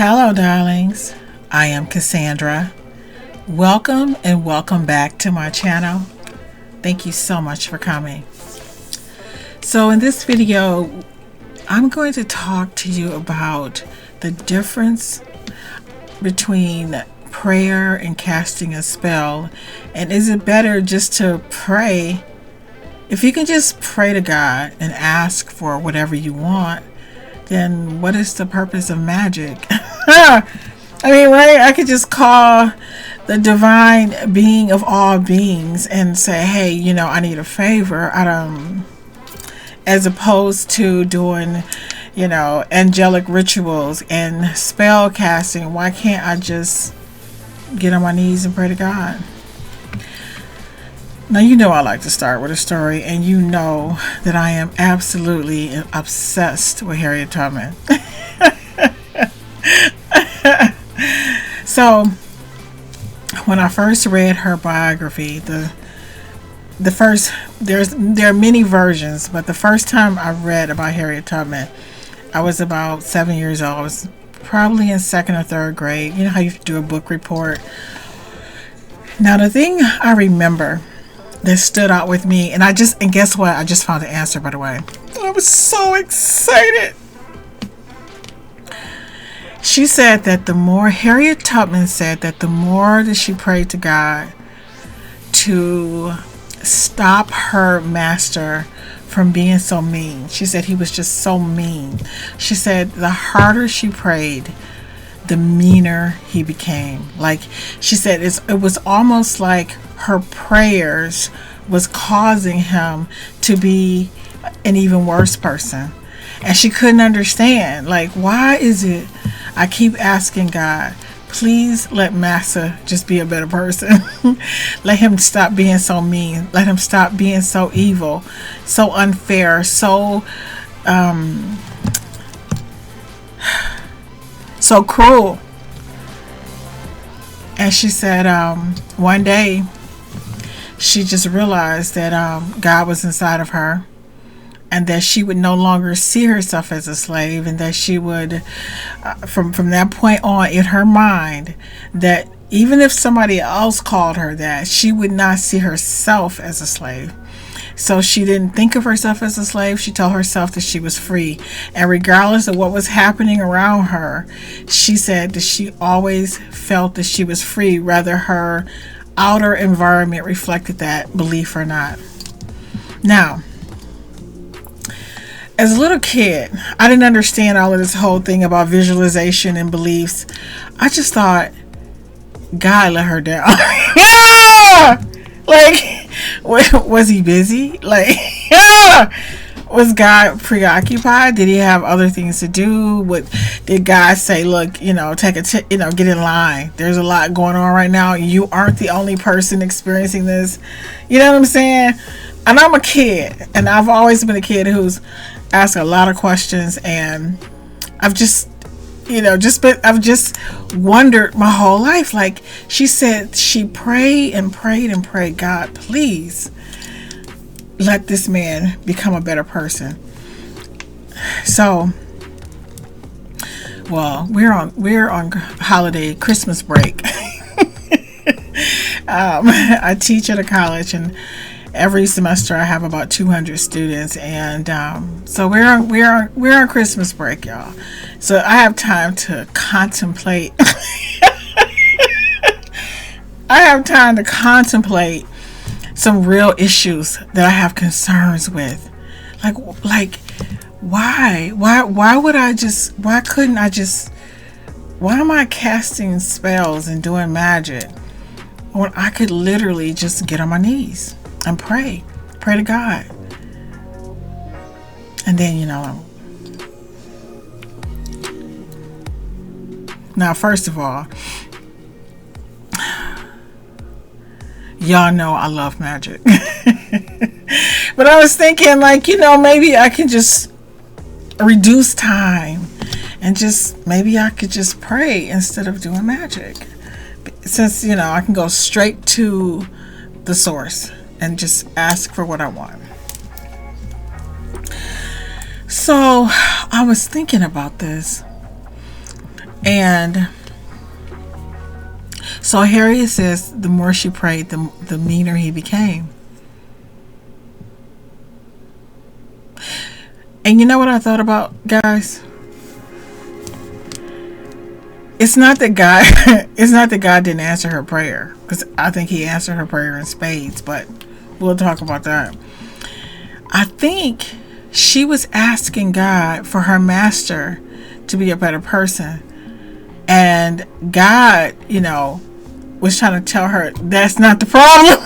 Hello, darlings. I am Cassandra. Welcome and welcome back to my channel. Thank you so much for coming. So in this video, I'm going to talk to you about the difference between prayer and casting a spell. And is it better just to pray? If you can just pray to God and ask for whatever you want, then what is the purpose of magic? I mean, right? I could just call the divine being of all beings and say, hey, I need a favor. As opposed to doing, angelic rituals and spell casting. Why can't I just get on my knees and pray to God? Now, I like to start with a story, and you know that I am absolutely obsessed with Harriet Tubman. So, when I first read her biography, there are many versions, but the first time I read about Harriet Tubman, I was about 7 years old. I was probably in second or third grade. You know how you do a book report? Now, the thing I remember that stood out with me, and guess what? I just found the answer, by the way. I was so excited. Harriet Tubman said that the more that she prayed to God to stop her master from being so mean. She said he was just so mean. She said the harder she prayed, the meaner he became. Like, she said it was almost like her prayers was causing him to be an even worse person. And she couldn't understand, like, why is it I keep asking God, please let Massa just be a better person. Let him stop being so mean. Let him stop being so evil, so unfair, so cruel. And she said one day she just realized that God was inside of her, and that she would no longer see herself as a slave, and that she would, from that point on in her mind, that even if somebody else called her that, she would not see herself as a slave. So she didn't think of herself as a slave. She told herself that she was free. And regardless of what was happening around her, she said that she always felt that she was free, whether her outer environment reflected that belief or not. Now, as a little kid, I didn't understand all of this whole thing about visualization and beliefs. I just thought God let her down. Like, was he busy? Like, was God preoccupied? Did he have other things to do? Did God say, look, get in line. There's a lot going on right now. You aren't the only person experiencing this. You know what I'm saying? And I'm a kid, and I've always been a kid who's asked a lot of questions, and I've just wondered my whole life. Like, she said she prayed and prayed and prayed, God, please let this man become a better person. So, well, we're on holiday Christmas break. I teach at a college, and every semester I have about 200 students, and so we're on Christmas break, y'all. So I have time to contemplate. I have time to contemplate some real issues that I have concerns with. Like why am I casting spells and doing magic when I could literally just get on my knees and pray to God? And then, now, first of all, y'all know I love magic. But I was thinking, maybe I can just reduce time and maybe I could just pray instead of doing magic. Since, I can go straight to the source and just ask for what I want. So I was thinking about this, And so Harriet says the more she prayed, the meaner he became. And you know what I thought about, guys? It's not that God it's not that God didn't answer her prayer, because I think he answered her prayer in spades, but we'll talk about that. I think she was asking God for her master to be a better person. And God, was trying to tell her that's not the problem.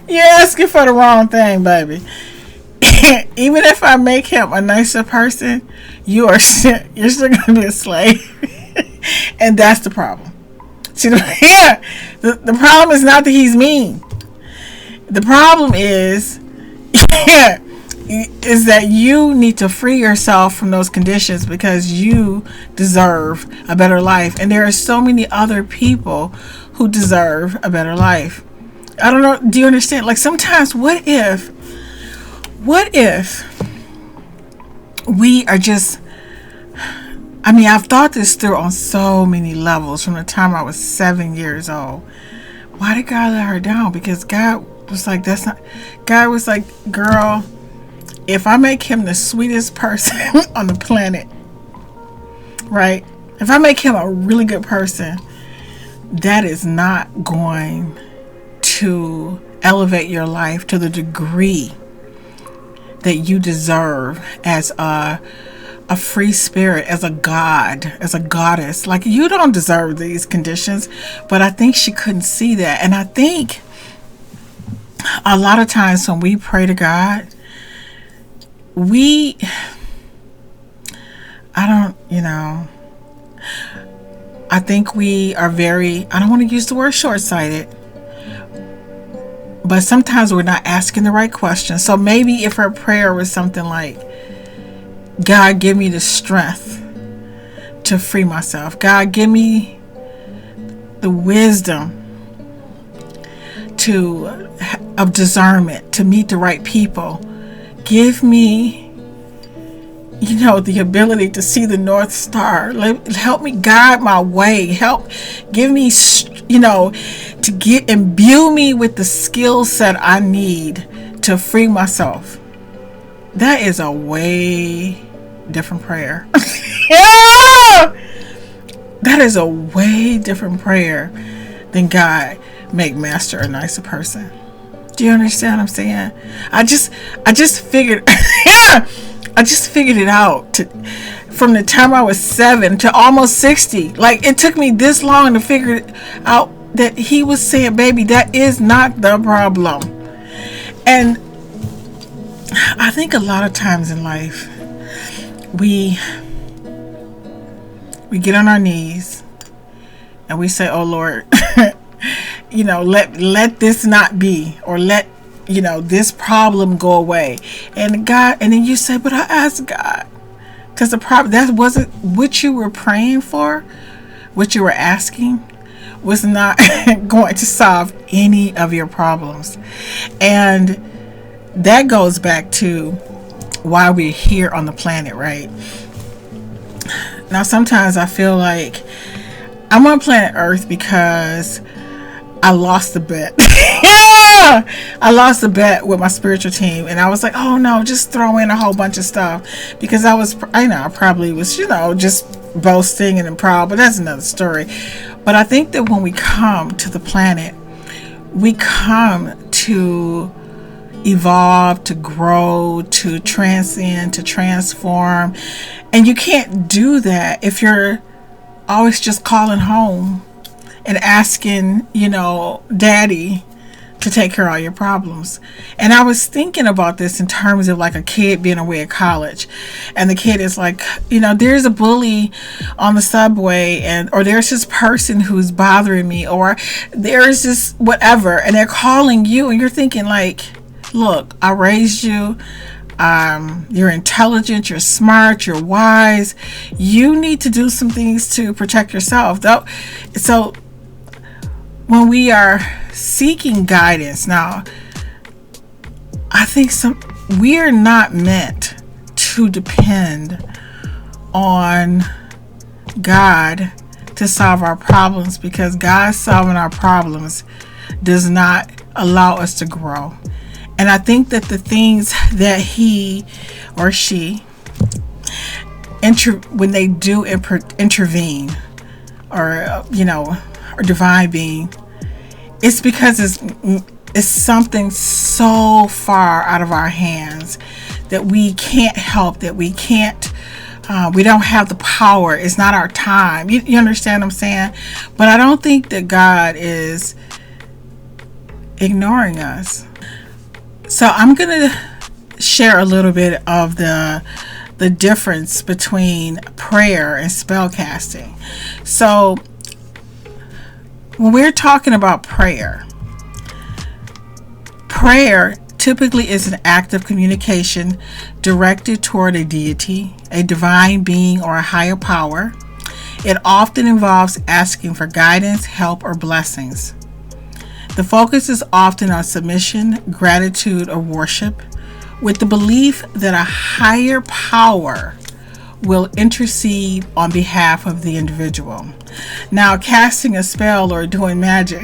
You're asking for the wrong thing, baby. Even if I make him a nicer person, you're still going to be a slave. And that's the problem. See, the problem is not that he's mean. The problem is that you need to free yourself from those conditions, because you deserve a better life. And there are so many other people who deserve a better life. I don't know. Do you understand? Like, sometimes, what if we are just, I've thought this through on so many levels from the time I was 7 years old. Why did God let her down? Because God was like, God was like, girl, if I make him the sweetest person on the planet, right? If I make him a really good person, that is not going to elevate your life to the degree that you deserve as a free spirit, as a god, as a goddess. Like, you don't deserve these conditions. But I think she couldn't see that. And I think a lot of times when we pray to God, I think we are very, I don't want to use the word short-sighted, but sometimes we're not asking the right questions. So maybe if her prayer was something like, God, give me the strength to free myself. God, give me the wisdom of discernment to meet the right people. Give me, the ability to see the North Star. Help me guide my way. Give me, imbue me with the skill set I need to free myself. That is a way different prayer. Yeah! That is a way different prayer than God, make master a nicer person. Do you understand what I'm saying? I just figured I just figured it out from the time I was 7 to almost 60. Like, it took me this long to figure it out that he was saying, baby, that is not the problem. And I think a lot of times in life, we get on our knees and we say, oh Lord, let this not be, or let this problem go away. And then you say, but I asked God, because the problem, that wasn't what you were praying for. What you were asking was not going to solve any of your problems. And that goes back to why we're here on the planet, right? Now, sometimes I feel like I'm on planet Earth because I lost the bet. I lost the bet with my spiritual team, and I was like, oh no, just throw in a whole bunch of stuff, because I probably was, just boasting and proud, but that's another story. But I think that when we come to the planet, we come to evolve, to grow, to transcend, to transform. And you can't do that if you're always just calling home and asking, daddy to take care of all your problems. And I was thinking about this in terms of like a kid being away at college, and the kid is like, there's a bully on the subway, or there's this person who's bothering me, or there's this whatever, and they're calling you, and you're thinking like, look, I raised you. You're intelligent, you're smart, you're wise. You need to do some things to protect yourself. So when we are seeking guidance, now, I think we're not meant to depend on God to solve our problems, because God solving our problems does not allow us to grow. And I think that the things that he or she when they do intervene, or or divine being, it's because it's something so far out of our hands that we can't help, that we can't, we don't have the power. It's not our time. You understand what I'm saying? But I don't think that God is ignoring us. So I'm going to share a little bit of the difference between prayer and spell casting. So when we're talking about prayer typically is an act of communication directed toward a deity, a divine being, or a higher power. It often involves asking for guidance, help, or blessings. The focus is often on submission, gratitude, or worship, with the belief that a higher power will intercede on behalf of the individual. Now, casting a spell or doing magic,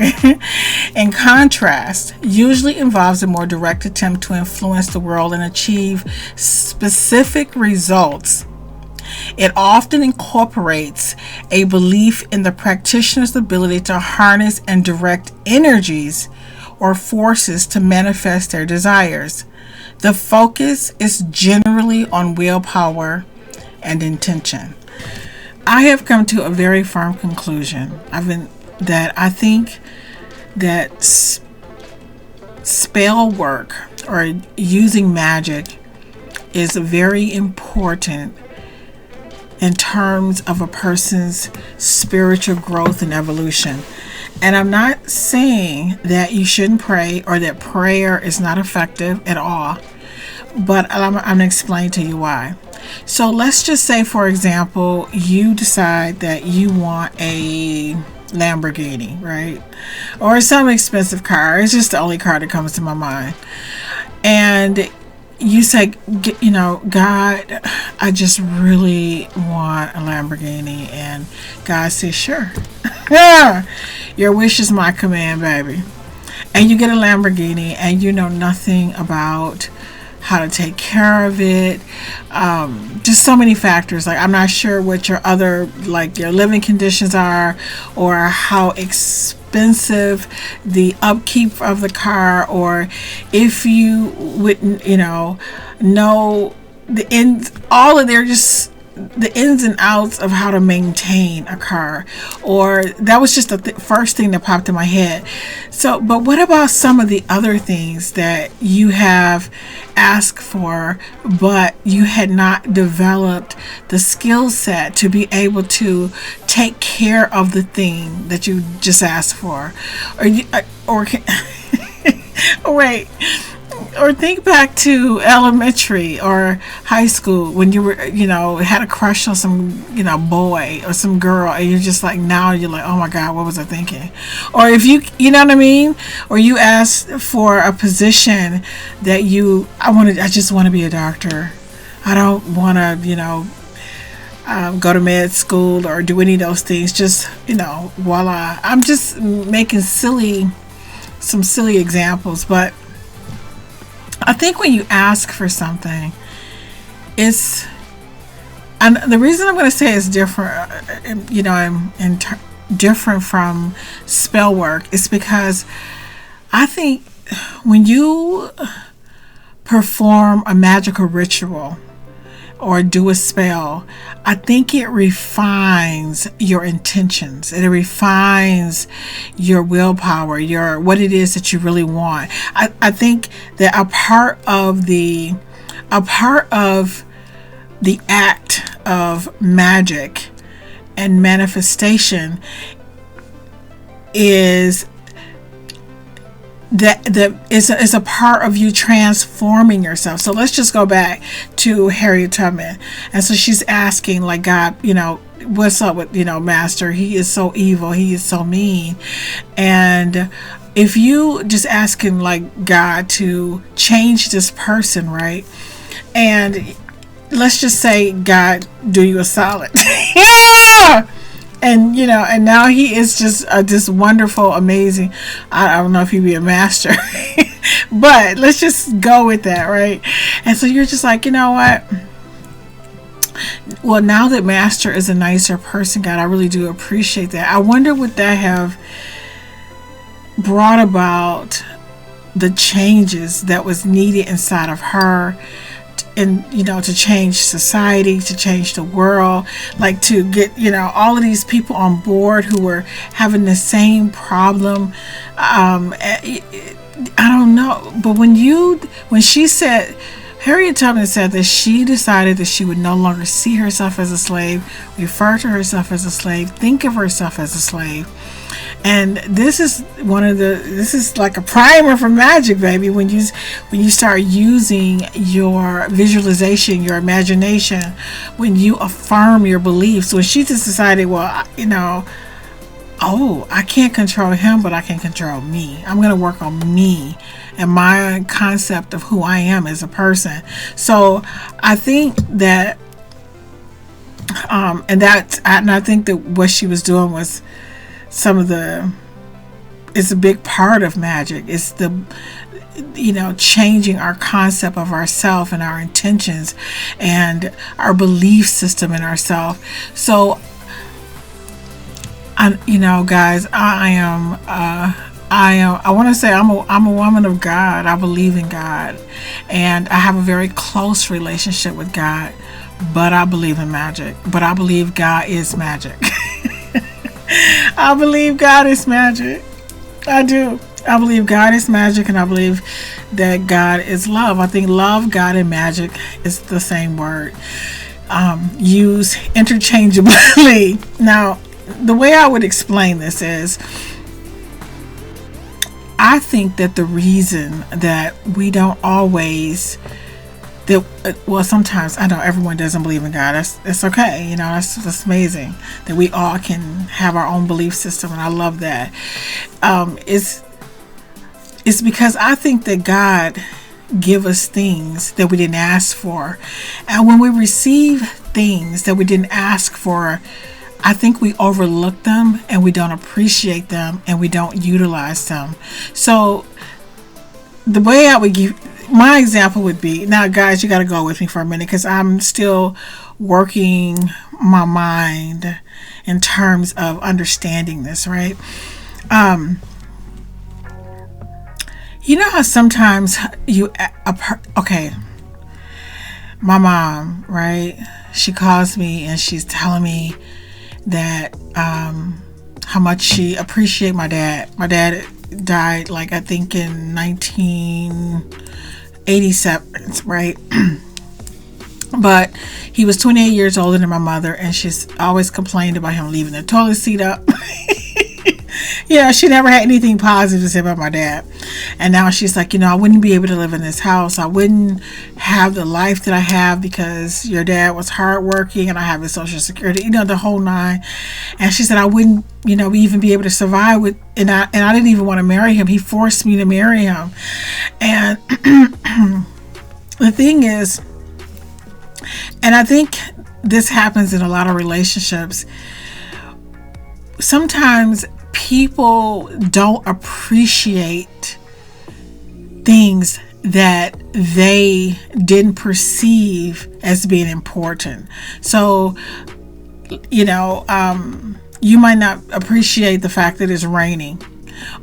in contrast, usually involves a more direct attempt to influence the world and achieve specific results. It often incorporates a belief in the practitioner's ability to harness and direct energies or forces to manifest their desires. The focus is generally on willpower and intention. I have come to a very firm conclusion. I think that spell work or using magic is very important in terms of a person's spiritual growth and evolution. And I'm not saying that you shouldn't pray or that prayer is not effective at all, but I'm going to explain to you why. So let's just say, for example, you decide that you want a Lamborghini, right? Or some expensive car. It's just the only car that comes to my mind. And you say, God, I just really want a Lamborghini. And God says, sure. Your wish is my command, baby. And you get a Lamborghini and you know nothing about how to take care of it. Just so many factors. Like, I'm not sure what your other, like, your living conditions are, or how expensive the upkeep of the car, or if you wouldn't, know the ins, all of their just the ins and outs of how to maintain a car. Or that was just the first thing that popped in my head. So, but what about some of the other things that you have asked for, but you had not developed the skill set to be able to take care of the thing that you just asked for? Or think back to elementary or high school when you were, had a crush on some, boy or some girl, and you're just like, now you're like, oh my God, what was I thinking? Or if you know what I mean? Or you asked for a position that I just want to be a doctor. I don't want to, go to med school or do any of those things. Just, voila. I'm just making some silly examples, but I think when you ask for something, and the reason I'm going to say it's different, different from spell work, is because I think when you perform a magical ritual or do a spell, I think it refines your intentions. It refines your willpower, what it is that you really want. I think that a part of the act of magic and manifestation is that is a part of you transforming yourself. So let's just go back to Harriet Tubman. And so she's asking, like, God, what's up with, Master? He is so evil. He is so mean. And if you just ask him, like, God, to change this person, right? And let's just say God do you a solid. Yeah! And and now he is just this wonderful, amazing. I don't know if he'd be a master, but let's just go with that, right? And so you're just like, you know what? Well, now that Master is a nicer person, God, I really do appreciate that. I wonder would that have brought about the changes that was needed inside of her, and to change society, to change the world, like to get all of these people on board who were having the same problem. I don't know, but when she said, Harriet Tubman said that she decided that she would no longer see herself as a slave, refer to herself as a slave, think of herself as a slave. And this is like a primer for magic, baby. When you start using your visualization, your imagination, when you affirm your beliefs. When she just decided, well, I can't control him, but I can control me. I'm going to work on me and my concept of who I am as a person. So I think that, and I think that what she was doing was it's a big part of magic. It's the changing our concept of ourself and our intentions and our belief system in ourself. So guys, I want to say I'm a woman of God. I believe in God, and I have a very close relationship with God, but I believe in magic. But I believe God is magic. I believe God is magic. I do. I believe God is magic, and I believe that God is love. I think love, God, and magic is the same word, used interchangeably. Now, the way I would explain this is, I think that the reason that we don't always, sometimes, I know everyone doesn't believe in God. That's okay. That's amazing that we all can have our own belief system, and I love that. It's because I think that God give us things that we didn't ask for, and when we receive things that we didn't ask for, I think we overlook them and we don't appreciate them and we don't utilize them. So the way I would give my example would be, now guys, you got to go with me for a minute because I'm still working my mind in terms of understanding this, right? How sometimes my mom, right? She calls me and she's telling me that how much she appreciate my dad. My dad died, like, I think in 1987, right? But he was 28 years older than my mother, and she's always complained about him leaving the toilet seat up. She never had anything positive to say about my dad. And now she's like, I wouldn't be able to live in this house. I wouldn't have the life that I have because your dad was hardworking and I have his Social Security, the whole nine. And she said I wouldn't, even be able to survive with, and I didn't even want to marry him. He forced me to marry him. And the thing is, and I think this happens in a lot of relationships, sometimes people don't appreciate things that they didn't perceive as being important. So, you might not appreciate the fact that it's raining,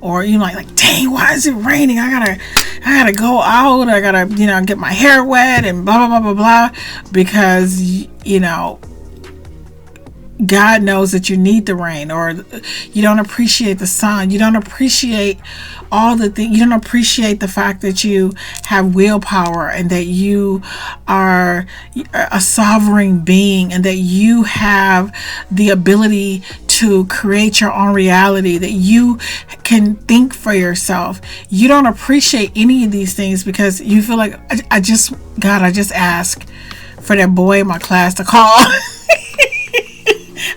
or you might like, dang, why is it raining? I gotta go out. I gotta, get my hair wet and blah, blah, blah, blah, blah, because, God knows that you need the rain, or you don't appreciate the sun. You don't appreciate all the things. You don't appreciate the fact that you have willpower and that you are a sovereign being and that you have the ability to create your own reality, that you can think for yourself. You don't appreciate any of these things because you feel like, I just asked for that boy in my class to call.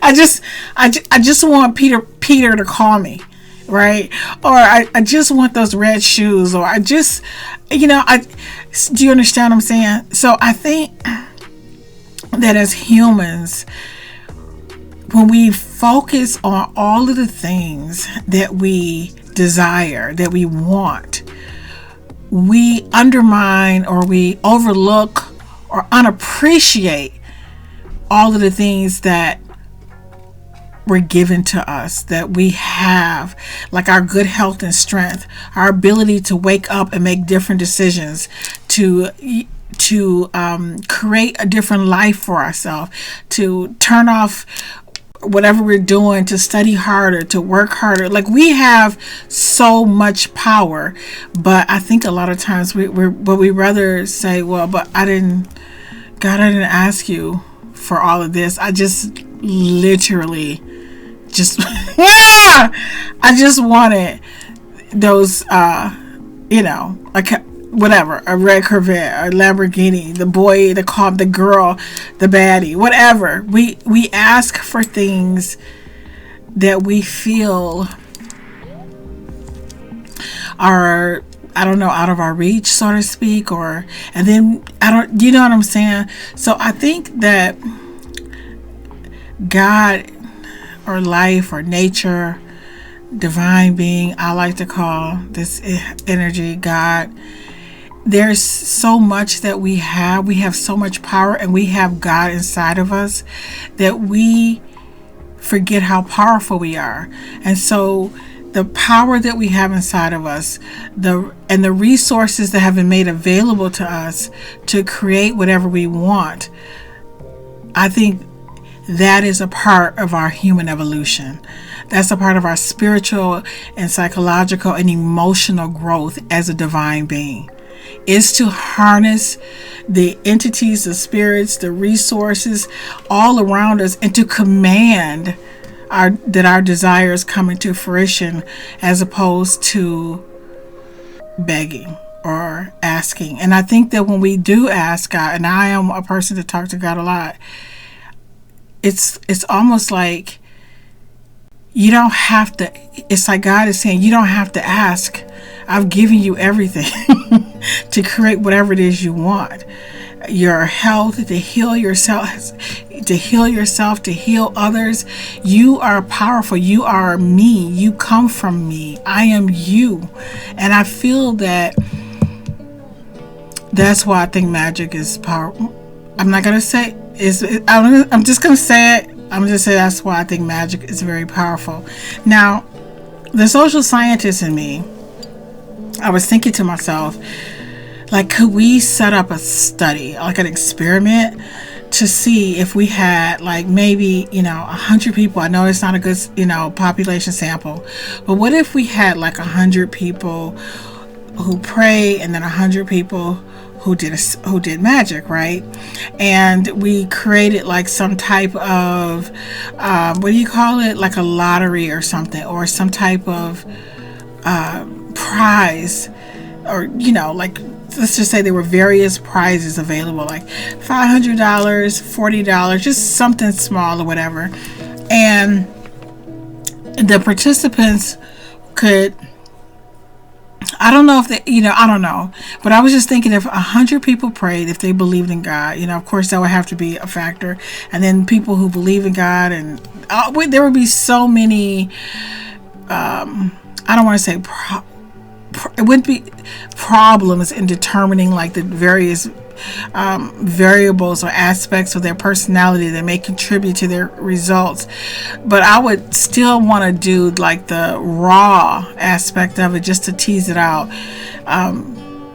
I just want Peter to call me, right? Or I just want those red shoes, or do you understand what I'm saying? So I think that as humans, when we focus on all of the things that we desire, that we want, we undermine or we overlook or unappreciate all of the things that were given to us, that we have, like our good health and strength, our ability to wake up and make different decisions, to create a different life for ourselves, to turn off whatever we're doing, to study harder, to work harder. Like, we have so much power, but I think a lot of times we rather say, well, but I didn't ask you for all of this. I just literally just I just wanted those like whatever, a red Corvette, a Lamborghini, the boy, the cop, the girl, the baddie, whatever. We ask for things that we feel are, I don't know, out of our reach, so to speak, and then you know what I'm saying? So I think that God or life or nature, divine being, I like to call this energy God, there's so much that we have so much power, and we have God inside of us that we forget how powerful we are. And so the power that we have inside of us, the resources that have been made available to us to create whatever we want, I think that is a part of our human evolution. That's a part of our spiritual and psychological and emotional growth as a divine being, is to harness the entities, the spirits, the resources all around us, and to command that our desires come into fruition, as opposed to begging or asking. And I think that when we do ask God, and I am a person that talks to God a lot, it's almost like you don't have to, it's like God is saying, you don't have to ask. I've given you everything to create whatever it is you want. Your health, to heal yourself, to heal others. You are powerful. You are me. You come from me. I am you. And I feel that that's why I think magic is powerful. I'm not going to say I'm just going to say it. I'm just say that's why I think magic is very powerful. Now, the social scientist in me, I was thinking to myself, like, could we set up a study, like an experiment, to see if we had, like, maybe, 100 people. I know it's not a good, population sample, but what if we had like 100 people who pray, and then 100 people who did magic, right? And we created like some type of what do you call it, like a lottery or something, or some type of prize, or like, let's just say there were various prizes available, like $500, $40, just something small or whatever, and the participants could, I don't know if they, I don't know, but I was just thinking, if 100 people prayed, if they believed in God, of course that would have to be a factor, and then people who believe in God, and there would be so many, I don't want to say it wouldn't be problems in determining like the various variables or aspects of their personality that may contribute to their results, but I would still want to do like the raw aspect of it, just to tease it out. I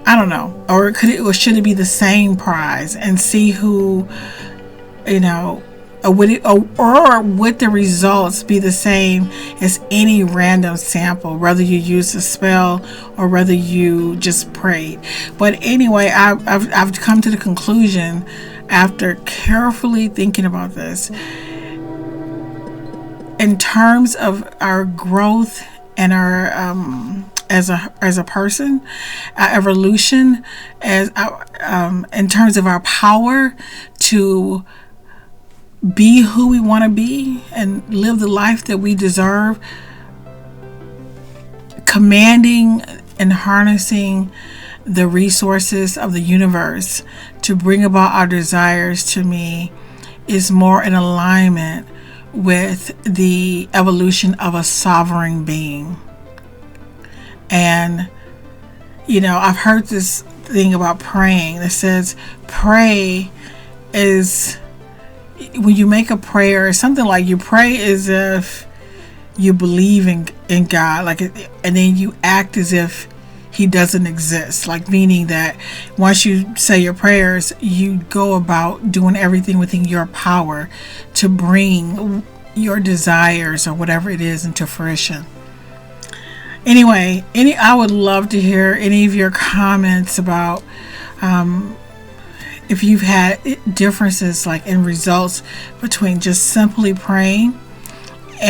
don't know, or should it be the same prize, and see who, or would the results be the same as any random sample, whether you use a spell or whether you just prayed? But anyway, I've come to the conclusion, after carefully thinking about this, in terms of our growth and our as a person, our evolution, as in terms of our power to be who we want to be and live the life that we deserve, commanding and harnessing the resources of the universe to bring about our desires, to me is more in alignment with the evolution of a sovereign being. And, you know, I've heard this thing about praying that says pray is, when you make a prayer, it's something like you pray as if you believe in God, like, and then you act as if he doesn't exist, like, meaning that once you say your prayers, you go about doing everything within your power to bring your desires or whatever it is into fruition. Anyway, I would love to hear any of your comments about if you've had differences like in results between just simply praying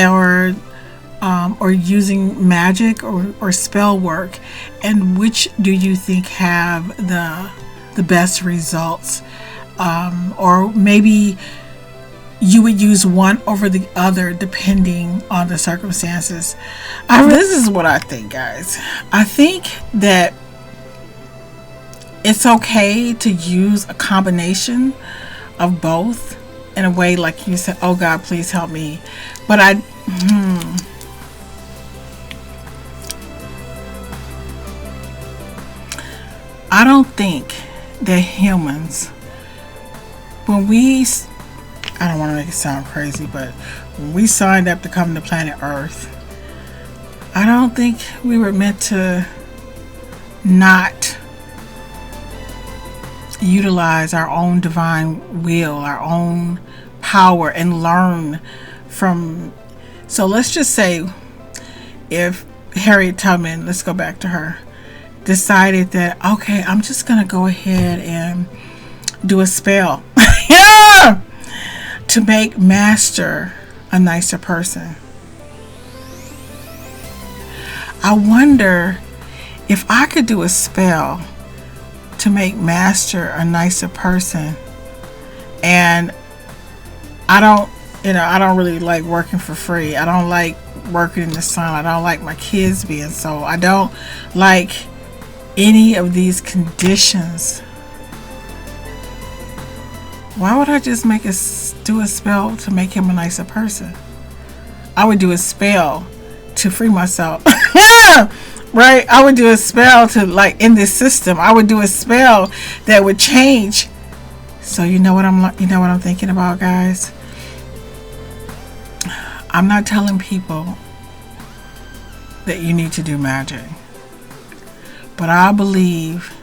or using magic or spell work, and which do you think have the best results, or maybe you would use one over the other depending on the circumstances. This is what I think, guys. I think that it's okay to use a combination of both in a way, like you said, oh God, please help me. But I don't think that humans, when we, I don't want to make it sound crazy, but when we signed up to come to planet Earth, I don't think we were meant to not utilize our own divine will, our own power, and learn from. So let's just say if Harriet Tubman, let's go back to her, decided that, okay, I'm just gonna go ahead and do a spell yeah, to make Master a nicer person. I wonder if I could do a spell to make Master a nicer person. And I don't really like working for free. I don't like working in the sun. I don't like my kids being sold. I don't like any of these conditions. Why would I just do a spell to make him a nicer person? I would do a spell to free myself. Right? I would do a spell to, like, in this system. I would do a spell that would change. So you know what I'm thinking about, guys? I'm not telling people that you need to do magic. But I believe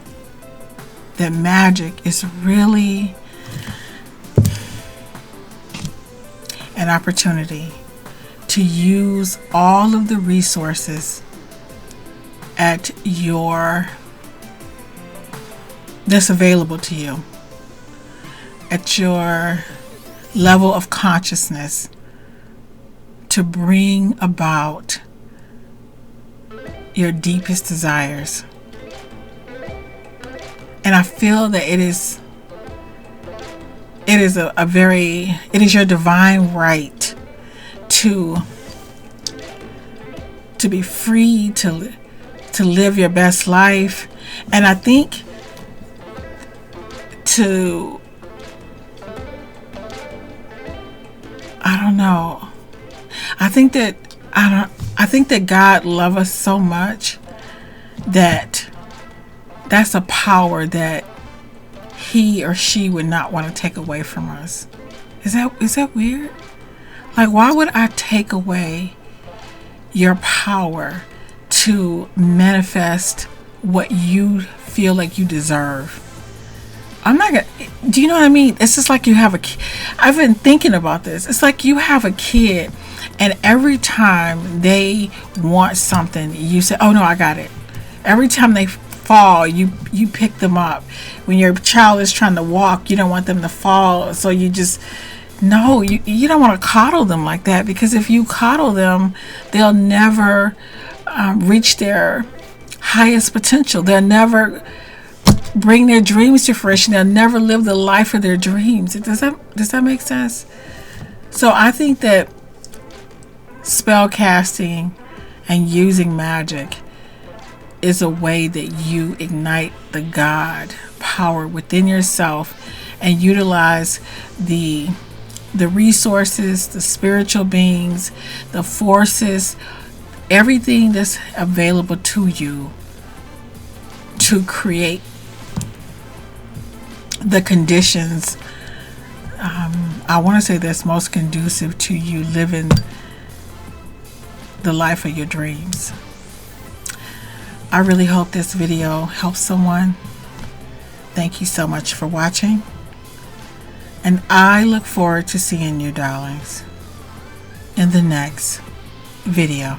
that magic is really an opportunity to use all of the resources that's available to you at your level of consciousness to bring about your deepest desires. And I feel that it is your divine right to be free to live your best life. And I think I think that God loves us so much that that's a power that he or she would not want to take away from us. Is that weird? Like, why would I take away your power to manifest what you feel like you deserve? I'm not gonna. Do you know what I mean? It's just like you have a kid. I've been thinking about this. It's like you have a kid, and every time they want something, you say, "Oh no, I got it." Every time they fall, you pick them up. When your child is trying to walk, you don't want them to fall, so you just no. You don't want to coddle them like that, because if you coddle them, they'll never reach their highest potential. They'll never bring their dreams to fruition. They'll never live the life of their dreams. Does that make sense? So I think that spell casting and using magic is a way that you ignite the God power within yourself and utilize the the resources, the spiritual beings, the forces, everything that's available to you to create the conditions, I want to say that's most conducive to you living the life of your dreams. I really hope this video helps someone. Thank you so much for watching, and I look forward to seeing you, darlings, in the next video.